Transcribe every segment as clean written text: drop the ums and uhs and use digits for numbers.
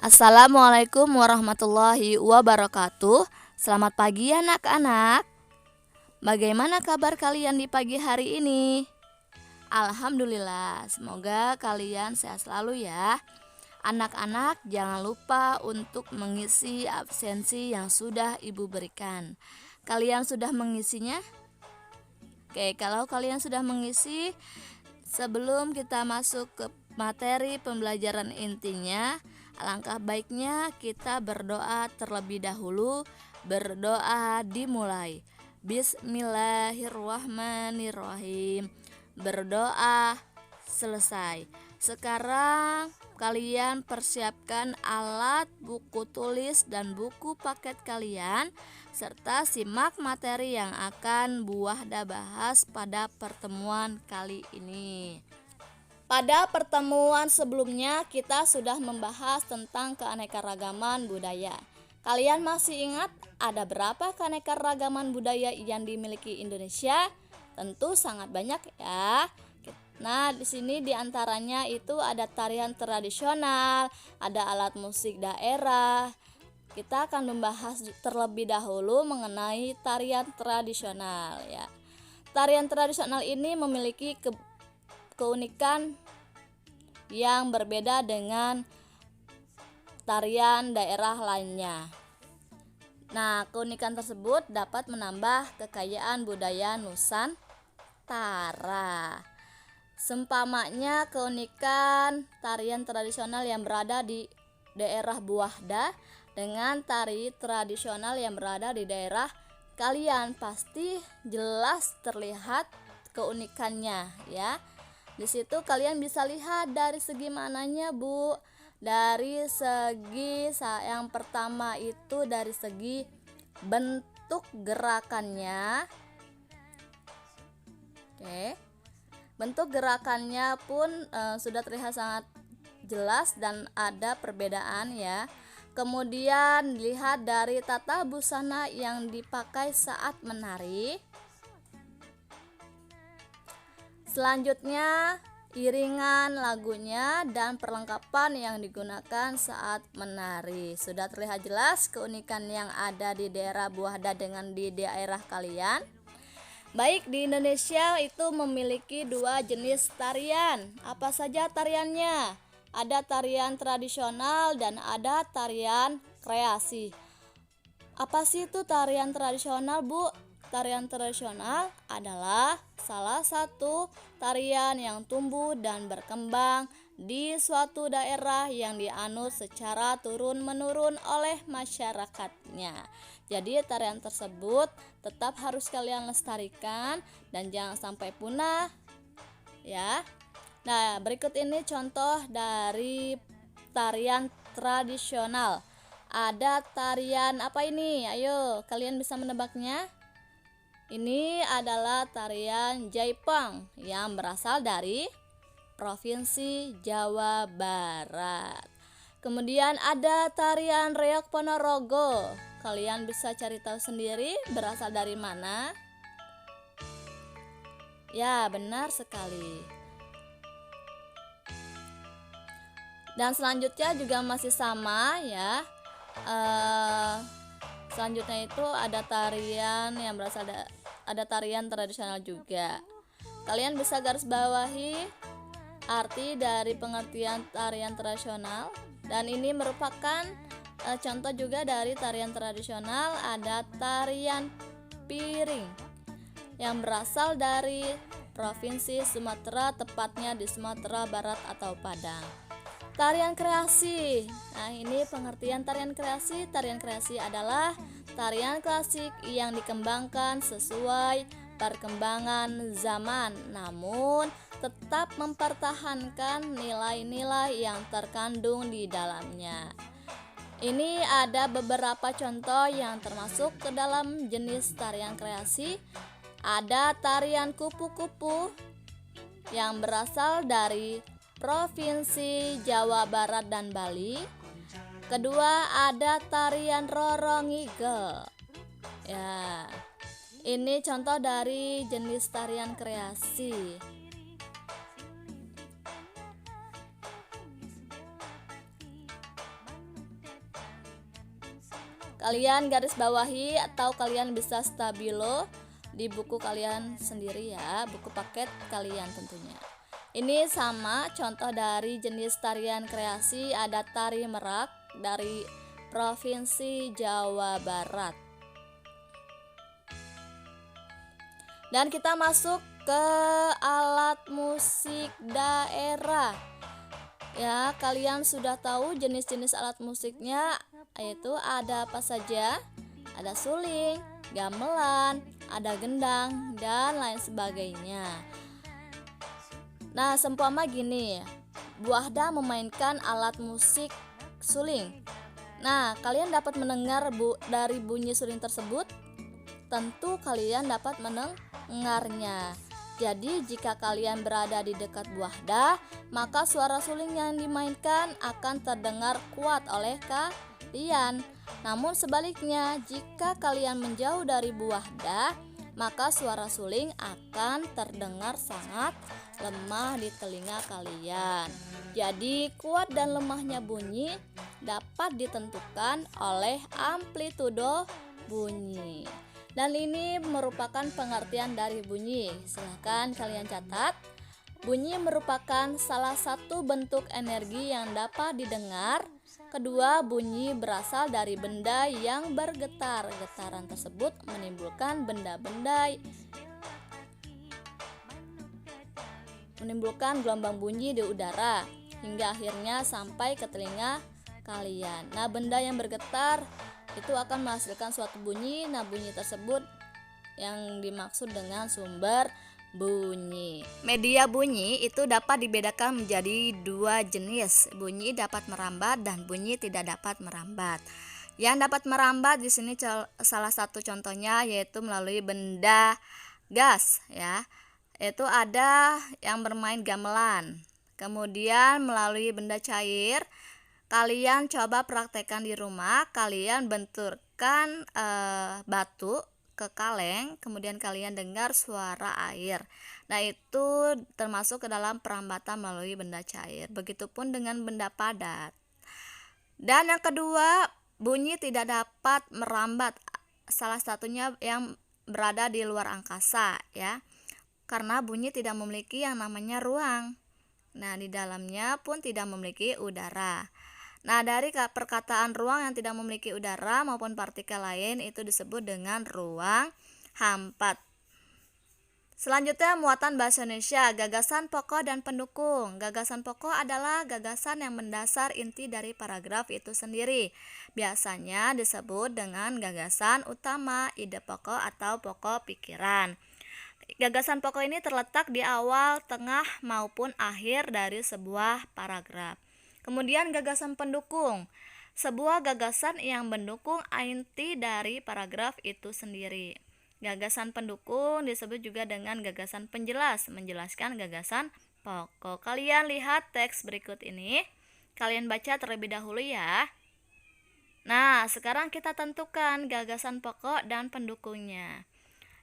Assalamualaikum warahmatullahi wabarakatuh. Selamat pagi anak-anak. Bagaimana kabar kalian di pagi hari ini? Alhamdulillah, semoga kalian sehat selalu ya. Anak-anak jangan lupa untuk mengisi absensi yang sudah ibu berikan. Kalian sudah mengisinya? Oke, kalau kalian sudah mengisi, sebelum kita masuk ke materi pembelajaran intinya, alangkah baiknya kita berdoa terlebih dahulu. Berdoa dimulai. Bismillahirrahmanirrahim. Berdoa selesai. Sekarang kalian persiapkan alat, buku tulis, dan buku paket kalian, serta simak materi yang akan Bu Wahda bahas pada pertemuan kali ini. Pada pertemuan sebelumnya kita sudah membahas tentang keanekaragaman budaya. Kalian masih ingat ada berapa keanekaragaman budaya yang dimiliki Indonesia? Tentu sangat banyak ya. Nah, di sini diantaranya itu ada tarian tradisional, ada alat musik daerah. Kita akan membahas terlebih dahulu mengenai tarian tradisional ya. Tarian tradisional ini memiliki keunikan yang berbeda dengan tarian daerah lainnya. Nah, keunikan tersebut dapat menambah kekayaan budaya Nusantara. Seumpamanya keunikan tarian tradisional yang berada di daerah Bu Wahda dengan tari tradisional yang berada di daerah kalian, pasti jelas terlihat keunikannya ya. Di situ kalian bisa lihat dari segi mananya, Bu? Dari segi yang pertama itu dari segi bentuk gerakannya. Oke. Bentuk gerakannya pun sudah terlihat sangat jelas dan ada perbedaan ya. Kemudian lihat dari tata busana yang dipakai saat menari. Selanjutnya iringan lagunya dan perlengkapan yang digunakan saat menari. Sudah terlihat jelas keunikan yang ada di daerah Bu Wahda dengan di daerah kalian. Baik, di Indonesia itu memiliki dua jenis tarian. Apa saja tariannya? Ada tarian tradisional dan ada tarian kreasi. Apa sih itu tarian tradisional, Bu? Tarian tradisional adalah salah satu tarian yang tumbuh dan berkembang di suatu daerah yang dianut secara turun-menurun oleh masyarakatnya. Jadi tarian tersebut tetap harus kalian lestarikan dan jangan sampai punah ya. Nah, berikut ini contoh dari tarian tradisional. Ada tarian apa ini? Ayo, kalian bisa menebaknya? Ini adalah tarian Jaipong yang berasal dari Provinsi Jawa Barat. Kemudian ada tarian Reog Ponorogo. Kalian bisa cari tahu sendiri berasal dari mana? Ya, benar sekali. Dan selanjutnya juga masih sama ya. Selanjutnya itu ada tarian yang berasal ada tarian tradisional juga. Kalian bisa garis bawahi arti dari pengertian tarian tradisional, dan ini merupakan contoh juga dari tarian tradisional. Ada tarian piring yang berasal dari Provinsi Sumatera, tepatnya di Sumatera Barat atau Padang. Tarian kreasi. Nah, ini pengertian tarian kreasi. Tarian kreasi adalah tarian klasik yang dikembangkan sesuai perkembangan zaman, namun tetap mempertahankan nilai-nilai yang terkandung di dalamnya. Ini ada beberapa contoh yang termasuk ke dalam jenis tarian kreasi. Ada tarian kupu-kupu yang berasal dari Provinsi Jawa Barat dan Bali. Kedua, ada tarian Rorongigel. Ya, ini contoh dari jenis tarian kreasi. Kalian garis bawahi atau kalian bisa stabilo di buku kalian sendiri ya, buku paket kalian tentunya. Ini sama contoh dari jenis tarian kreasi, ada tari merak dari Provinsi Jawa Barat. Dan kita masuk ke alat musik daerah. Ya, kalian sudah tahu jenis-jenis alat musiknya, yaitu ada apa saja? Ada suling, gamelan, ada gendang, dan lain sebagainya. Nah, seumpama gini, Bu Ahda memainkan alat musik suling. Nah, kalian dapat mendengar dari bunyi suling tersebut. Tentu kalian dapat mendengarnya. Jadi jika kalian berada di dekat Bu Ahda, maka suara suling yang dimainkan akan terdengar kuat oleh kalian. Namun sebaliknya, jika kalian menjauh dari Bu Ahda, maka suara suling akan terdengar sangat lemah di telinga kalian. Jadi kuat dan lemahnya bunyi dapat ditentukan oleh amplitudo bunyi. Dan ini merupakan pengertian dari bunyi. Silahkan kalian catat. Bunyi merupakan salah satu bentuk energi yang dapat didengar. Kedua, bunyi berasal dari benda yang bergetar. Getaran tersebut menimbulkan gelombang bunyi di udara hingga akhirnya sampai ke telinga kalian. Nah, benda yang bergetar itu akan menghasilkan suatu bunyi. Nah, bunyi tersebut yang dimaksud dengan sumber bunyi. Media bunyi itu dapat dibedakan menjadi dua jenis. Bunyi dapat merambat dan bunyi tidak dapat merambat. Yang dapat merambat di sini salah satu contohnya yaitu melalui benda gas ya. Itu ada yang bermain gamelan. Kemudian melalui benda cair, kalian coba praktekkan di rumah. Kalian benturkan batu ke kaleng, kemudian kalian dengar suara air. Nah, itu termasuk ke dalam perambatan melalui benda cair. Begitupun dengan benda padat. Dan yang kedua, bunyi tidak dapat merambat. Salah satunya yang berada di luar angkasa ya. Karena bunyi tidak memiliki yang namanya ruang. Nah, di dalamnya pun tidak memiliki udara. Nah, dari perkataan ruang yang tidak memiliki udara maupun partikel lain itu disebut dengan ruang hampa. Selanjutnya, muatan bahasa Indonesia, gagasan pokok dan pendukung. Gagasan pokok adalah gagasan yang mendasar inti dari paragraf itu sendiri. Biasanya disebut dengan gagasan utama, ide pokok atau pokok pikiran. Gagasan pokok ini terletak di awal, tengah maupun akhir dari sebuah paragraf. Kemudian gagasan pendukung, sebuah gagasan yang mendukung inti dari paragraf itu sendiri. Gagasan pendukung disebut juga dengan gagasan penjelas, menjelaskan gagasan pokok. Kalian lihat teks berikut ini, kalian baca terlebih dahulu ya. Nah, sekarang kita tentukan gagasan pokok dan pendukungnya.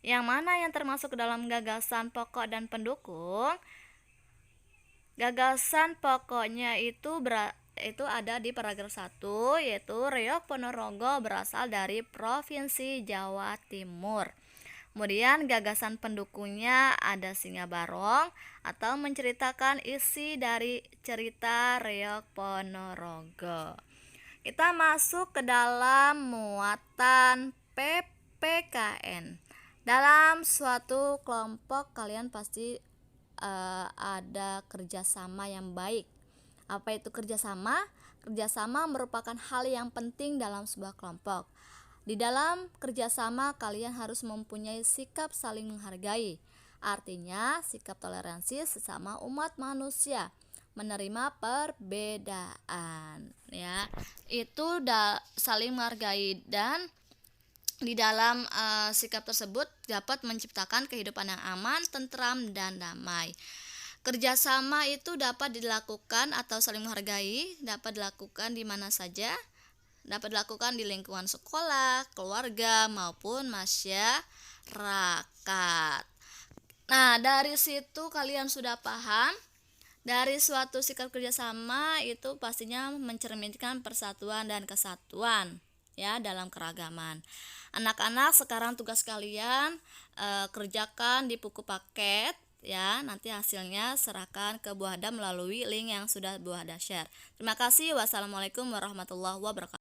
Yang mana yang termasuk ke dalam gagasan pokok dan pendukung? Gagasan pokoknya itu ada di paragraf 1, yaitu Reog Ponorogo berasal dari Provinsi Jawa Timur. Kemudian gagasan pendukungnya ada Singa Barong atau menceritakan isi dari cerita Reog Ponorogo. Kita masuk ke dalam muatan PPKN. Dalam suatu kelompok kalian pasti ada kerjasama yang baik. Apa itu kerjasama? Kerjasama merupakan hal yang penting dalam sebuah kelompok. Di dalam kerjasama kalian harus mempunyai sikap saling menghargai. Artinya sikap toleransi sesama umat manusia, menerima perbedaan. Ya, itu saling menghargai dan di dalam sikap tersebut dapat menciptakan kehidupan yang aman, tentram, dan damai. Kerjasama itu dapat dilakukan atau saling menghargai, dapat dilakukan di mana saja, dapat dilakukan di lingkungan sekolah, keluarga, maupun masyarakat. Nah, dari situ kalian sudah paham, dari suatu sikap kerjasama itu pastinya mencerminkan persatuan dan kesatuan. ya dalam keragaman. Anak-anak, sekarang tugas kalian kerjakan di buku paket ya. Nanti hasilnya serahkan ke Bu Hada melalui link yang sudah Bu Hada share. Terima kasih. Wassalamualaikum warahmatullahi wabarakatuh.